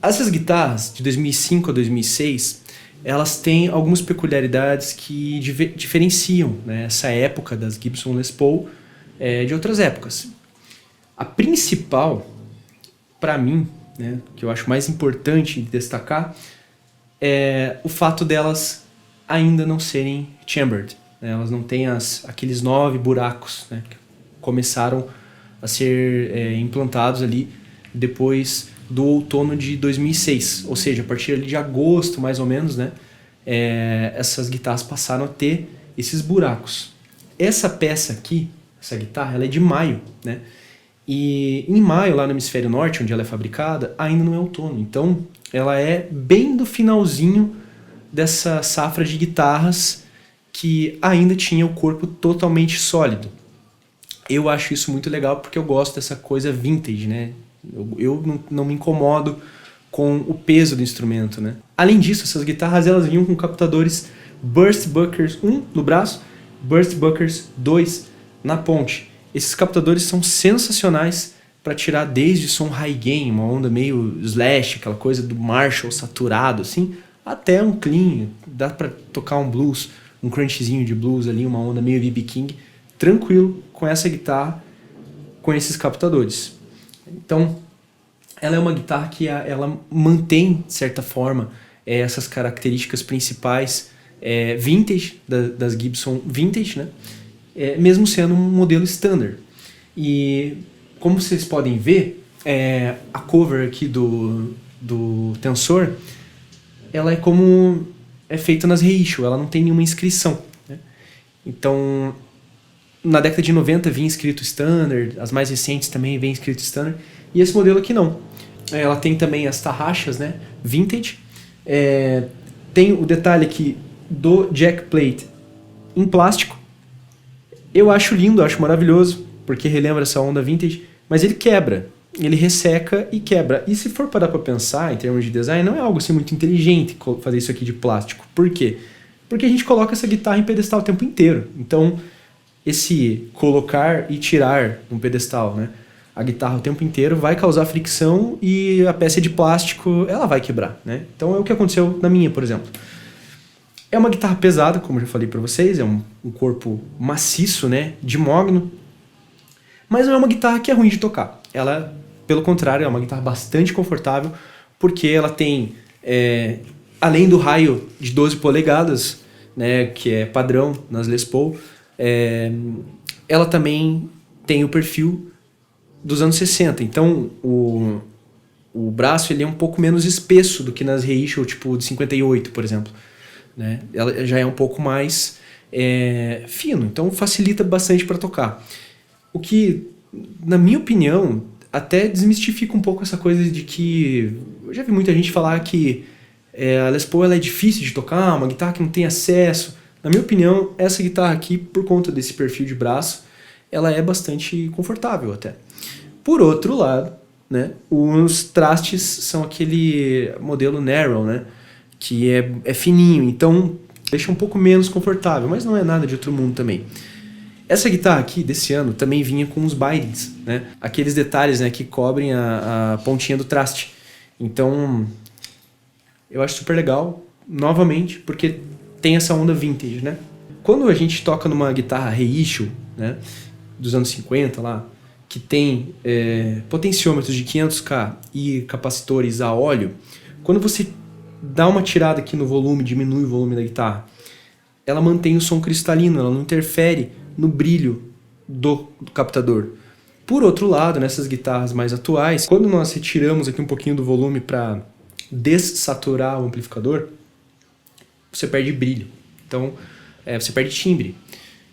Essas guitarras de 2005 a 2006, elas têm algumas peculiaridades que diferenciam, né, essa época das Gibson Les Paul de outras épocas. A principal, para mim, né, que eu acho mais importante de destacar, é o fato delas ainda não serem chambered. Né? Elas não têm aqueles 9 buracos, né, que começaram a ser implantados ali depois do outono de 2006. Ou seja, a partir ali de agosto, mais ou menos, né, essas guitarras passaram a ter esses buracos. Essa peça aqui, essa guitarra, ela é de maio, né? E em maio, lá no hemisfério norte, onde ela é fabricada, ainda não é outono. Então, ela é bem do finalzinho dessa safra de guitarras que ainda tinha o corpo totalmente sólido. Eu acho isso muito legal porque eu gosto dessa coisa vintage, né? Eu não me incomodo com o peso do instrumento, né? Além disso, essas guitarras elas vinham com captadores Burst Buckers 1 no braço, Burst Buckers 2 na ponte. Esses captadores são sensacionais para tirar desde som high gain, uma onda meio slash, aquela coisa do Marshall saturado assim, até um clean, dá para tocar um blues, um crunchzinho de blues ali, uma onda meio B.B. King, tranquilo com essa guitarra, com esses captadores. Então, ela é uma guitarra que ela mantém, de certa forma, essas características principais vintage, das Gibson vintage, né? Mesmo sendo um modelo standard. E como vocês podem ver, a cover aqui do Tensor, ela é feita nas reissue, ela não tem nenhuma inscrição, né? Então, na década de 90 vinha escrito standard, as mais recentes também vem escrito standard, e esse modelo aqui não. Ela tem também as tarraxas, né, vintage, tem o detalhe aqui do jack plate em plástico. Eu acho lindo, acho maravilhoso, porque relembra essa onda vintage, mas ele quebra, ele resseca e quebra. E se for parar para pensar em termos de design, não é algo assim muito inteligente fazer isso aqui de plástico. Por quê? Porque a gente coloca essa guitarra em pedestal o tempo inteiro. Então, esse colocar e tirar um pedestal, né, a guitarra o tempo inteiro vai causar fricção e a peça de plástico ela vai quebrar, né? Então é o que aconteceu na minha, por exemplo. É uma guitarra pesada, como eu já falei para vocês, é um corpo maciço, né, de mogno, mas não é uma guitarra que é ruim de tocar. Ela, pelo contrário, é uma guitarra bastante confortável, porque ela tem, além do raio de 12 polegadas, né, que é padrão nas Les Paul, ela também tem o perfil dos anos 60. Então, o braço ele é um pouco menos espesso do que nas reissue, tipo de 58, por exemplo. Né? Ela já é um pouco mais fino, então facilita bastante para tocar. O que, na minha opinião, até desmistifica um pouco essa coisa de que... Eu já vi muita gente falar que a Les Paul ela é difícil de tocar, uma guitarra que não tem acesso. Na minha opinião, essa guitarra aqui, por conta desse perfil de braço, ela é bastante confortável até. Por outro lado, né, os trastes são aquele modelo narrow, né, que é fininho, então deixa um pouco menos confortável, mas não é nada de outro mundo também. Essa guitarra aqui, desse ano, também vinha com os bindings, né, aqueles detalhes, né, que cobrem a pontinha do traste. Então, eu acho super legal, novamente, porque tem essa onda vintage, né. Quando a gente toca numa guitarra reissue, né, dos anos 50 lá, que tem potenciômetros de 500K e capacitores a óleo, quando você dá uma tirada aqui no volume, diminui o volume da guitarra, ela mantém o som cristalino, ela não interfere no brilho do captador. Por outro lado, nessas guitarras mais atuais, quando nós retiramos aqui um pouquinho do volume para dessaturar o amplificador, você perde brilho, então você perde timbre.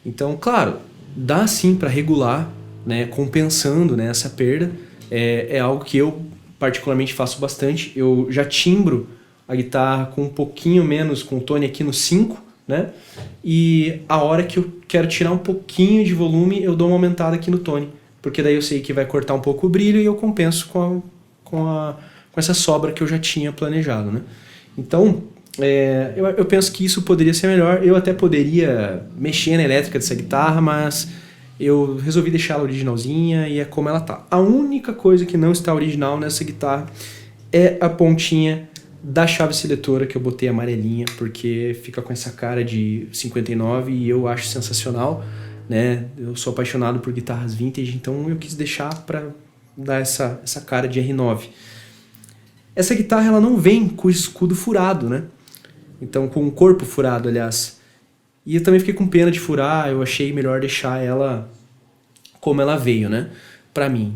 Então, claro, dá sim para regular, né, compensando, né, essa perda. É algo que eu particularmente faço bastante. Eu já timbro a guitarra com um pouquinho menos, com o tone aqui no 5, né? E a hora que eu quero tirar um pouquinho de volume, eu dou uma aumentada aqui no tone, porque daí eu sei que vai cortar um pouco o brilho e eu compenso com essa sobra que eu já tinha planejado, né? Então, eu penso que isso poderia ser melhor. Eu até poderia mexer na elétrica dessa guitarra, mas eu resolvi deixar ela originalzinha e é como ela tá. A única coisa que não está original nessa guitarra é a pontinha da chave seletora que eu botei amarelinha, porque fica com essa cara de 59 e eu acho sensacional, né? Eu sou apaixonado por guitarras vintage, então eu quis deixar para dar essa cara de R9. Essa guitarra ela não vem com o escudo furado, né? Então, com o corpo furado, aliás. E eu também fiquei com pena de furar, eu achei melhor deixar ela como ela veio, né? Pra mim.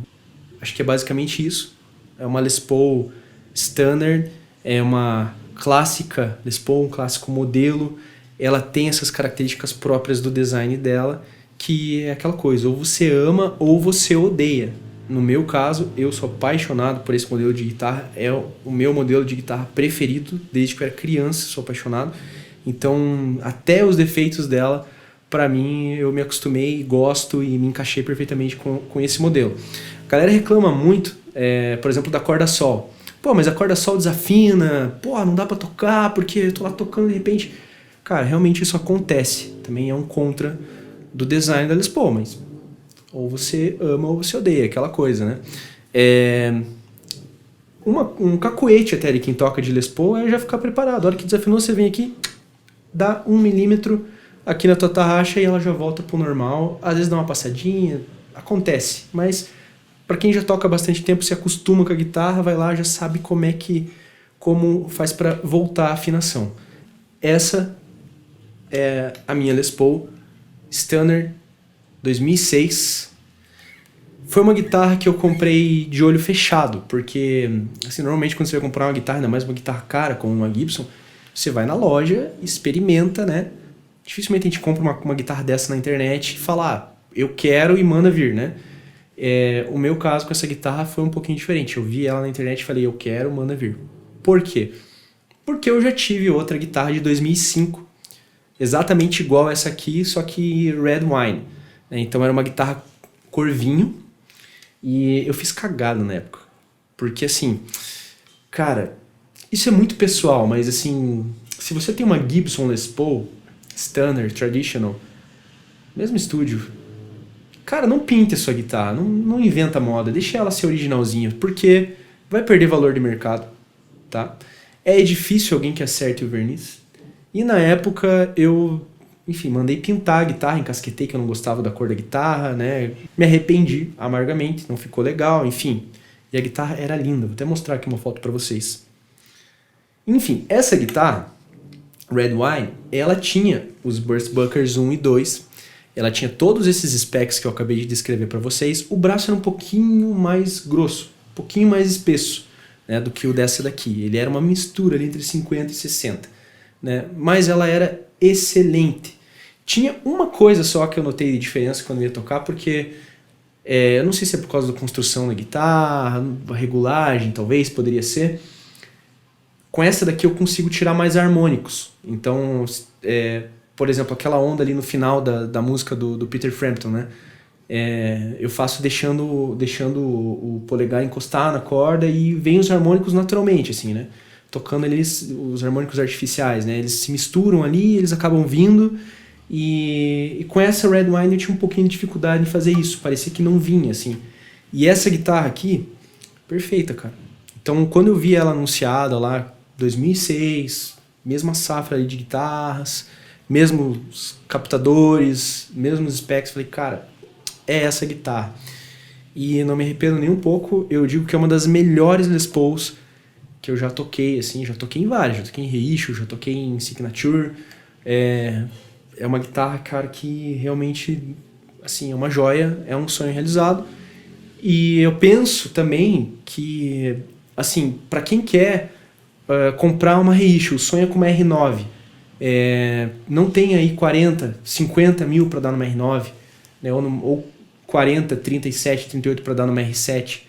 Acho que é basicamente isso. É uma Les Paul Standard, é uma clássica Les Paul, um clássico modelo. Ela tem essas características próprias do design dela, que é aquela coisa, ou você ama ou você odeia. No meu caso, eu sou apaixonado por esse modelo de guitarra, é o meu modelo de guitarra preferido, desde que eu era criança, sou apaixonado. Então, até os defeitos dela, pra mim, eu me acostumei, gosto e me encaixei perfeitamente com esse modelo. A galera reclama muito, por exemplo, da corda sol. Pô, mas a corda sol desafina, pô, não dá pra tocar porque eu tô lá tocando de repente. Cara, realmente isso acontece. Também é um contra do design da Les Paul, mas ou você ama ou você odeia, aquela coisa, né? Um cacuete até de quem toca de Les Paul é já ficar preparado. A hora que desafinou, você vem aqui, dá 1 milímetro aqui na tua tarraxa e ela já volta pro normal. Às vezes dá uma passadinha, acontece. Mas para quem já toca há bastante tempo, se acostuma com a guitarra, vai lá, já sabe como faz para voltar a afinação. Essa é a minha Les Paul Standard 2006. Foi uma guitarra que eu comprei de olho fechado, porque assim, normalmente quando você vai comprar uma guitarra, ainda mais uma guitarra cara como uma Gibson, você vai na loja, experimenta, né? Dificilmente a gente compra uma guitarra dessa na internet e fala, eu quero e manda vir, né? O meu caso com essa guitarra foi um pouquinho diferente. Eu vi ela na internet e falei, eu quero, manda vir. Por quê? Porque eu já tive outra guitarra de 2005, exatamente igual essa aqui, só que Red Wine. Então era uma guitarra cor vinho e eu fiz cagada na época. Porque assim, cara, isso é muito pessoal, mas assim, se você tem uma Gibson Les Paul, Standard, Traditional, mesmo estúdio, cara, não pinte a sua guitarra, não inventa moda, deixa ela ser originalzinha, porque vai perder valor de mercado, tá? É difícil alguém que acerte o verniz. E na época eu, enfim, mandei pintar a guitarra, encasquetei que eu não gostava da cor da guitarra, né? Me arrependi amargamente, não ficou legal, enfim. E a guitarra era linda, vou até mostrar aqui uma foto pra vocês. Enfim, essa guitarra, Red Wine, ela tinha os Burst Buckers 1 e 2, ela tinha todos esses specs que eu acabei de descrever para vocês, o braço era um pouquinho mais grosso, um pouquinho mais espesso, né, do que o dessa daqui, ele era uma mistura ali entre 50 e 60, né, mas ela era excelente. Tinha uma coisa só que eu notei de diferença quando eu ia tocar, porque eu não sei se é por causa da construção da guitarra, a regulagem talvez, poderia ser. Com essa daqui eu consigo tirar mais harmônicos. Então, por exemplo, aquela onda ali no final da música do Peter Frampton, né? Eu faço deixando o polegar encostar na corda e vem os harmônicos naturalmente, assim, né? Tocando eles, os harmônicos artificiais, né? Eles se misturam ali, eles acabam vindo. E com essa Red Wine eu tinha um pouquinho de dificuldade em fazer isso. Parecia que não vinha, assim. E essa guitarra aqui, perfeita, cara. Então, quando eu vi ela anunciada lá, 2006, mesma safra ali de guitarras, mesmos captadores, mesmos specs, falei, cara, é essa guitarra. E não me arrependo nem um pouco, eu digo que é uma das melhores Les Pauls que eu já toquei, assim, já toquei em várias, já toquei em Reissue, já toquei em Signature. É uma guitarra, cara, que realmente, assim, é uma joia, é um sonho realizado. E eu penso também que, assim, para quem quer comprar uma Reissue, sonha com uma R9, não tem aí 40, 50 mil para dar numa R9, né, ou 40, 37, 38 para dar numa R7,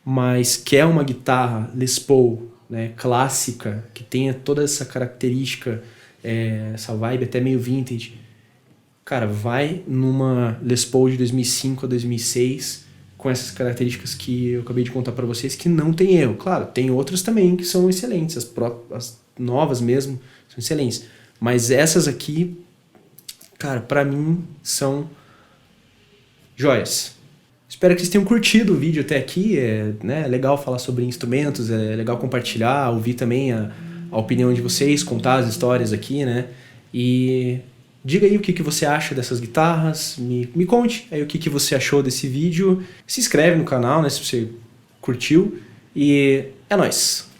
mas quer uma guitarra Les Paul, né, clássica, que tenha toda essa característica, essa vibe até meio vintage, cara, vai numa Les Paul de 2005 a 2006, com essas características que eu acabei de contar para vocês, que não tem erro. Claro, tem outras também que são excelentes, as novas mesmo são excelentes, mas essas aqui, cara, para mim são joias. Espero que vocês tenham curtido o vídeo até aqui. É legal falar sobre instrumentos, é legal compartilhar, ouvir também a opinião de vocês, contar as histórias aqui, né? E diga aí o que você acha dessas guitarras, me conte aí o que você achou desse vídeo. Se inscreve no canal, né, se você curtiu. E é nóis!